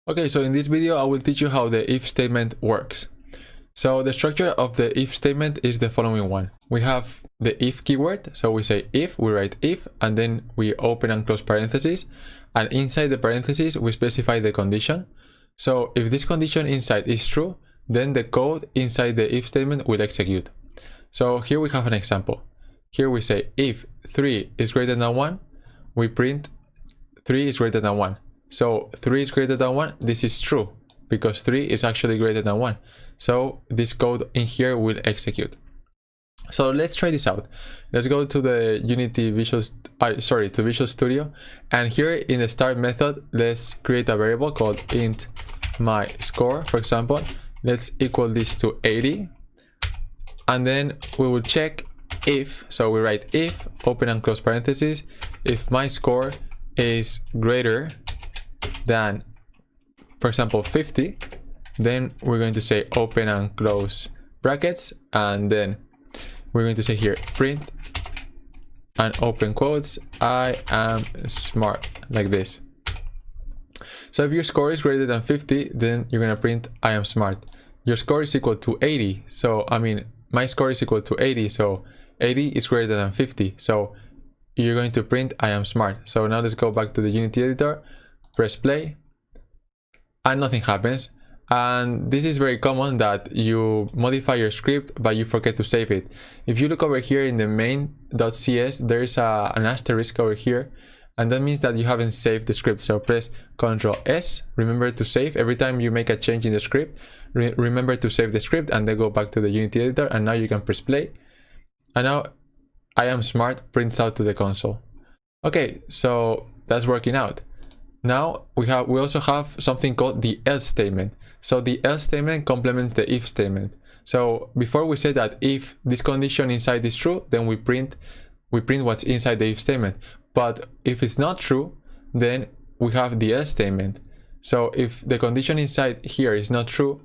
Okay, so in this video I will teach you how the if statement works. So the structure of the if statement is the following one. We have the if keyword, so we say if, we write if, and then we open and close parentheses, and inside the parentheses we specify the condition. So if this condition inside is true, then the code inside the if statement will execute. So here we have an example. Here we say if 3 is greater than 1, we print 3 is greater than 1. So 3 is greater than 1, this is true, because 3 is actually greater than 1. So this code in here will execute. So let's try this out. Let's go to the Unity Visual Studio, and here in the start method, let's create a variable called int my score, for example. Let's equal this to 80, and then we will check if, so we write if, open and close parentheses, if my score is greater than, for example, 50, then we're going to say open and close brackets, and then we're going to say here print and open quotes, I am smart, like this. So if your score is greater than 50, then you're going to print I am smart. Your score is equal to 80, so I mean my score is equal to 80, so 80 is greater than 50, so you're going to print I am smart. So now let's go back to the Unity editor, press play, and nothing happens. And this is very common, that you modify your script but you forget to save it. If you look over here in the main.cs, there is an asterisk over here, and that means that you haven't saved the script. So press Ctrl S, remember to save. Every time you make a change in the script, remember to save the script, and then go back to the Unity editor, and now you can press play. And now I am smart prints out to the console. Okay, so that's working out. Now we also have something called the else statement. So the else statement complements the if statement. So before we said that if this condition inside is true, then we print what's inside the if statement. But if it's not true, then we have the else statement. So if the condition inside here is not true,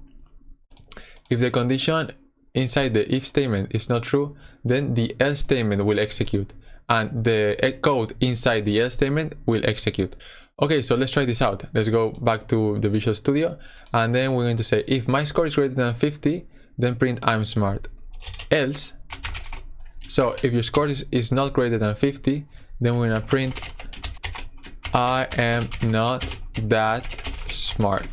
if the condition inside the if statement is not true, then the else statement will execute, and the code inside the else statement will execute. Okay, so let's try this out. Let's go back to the Visual Studio, and then we're going to say if my score is greater than 50, then print I'm smart. Else, so if your score is not greater than 50, then we're gonna print I am not that smart.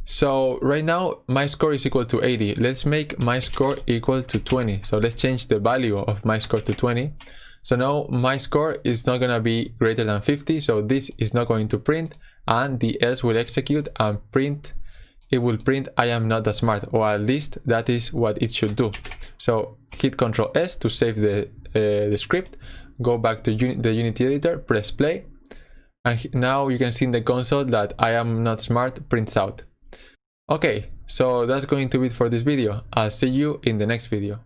So right now my score is equal to 80. Let's make my score equal to 20. So let's change the value of my score to 20. So now my score is not going to be greater than 50, so this is not going to print, and the else will execute and print. It will print I am not that smart, or at least that is what it should do. So hit Ctrl S to save the script, go back to the Unity editor, press play, and now you can see in the console that I am not smart prints out. Okay, so that's going to be it for this video. I'll see you in the next video.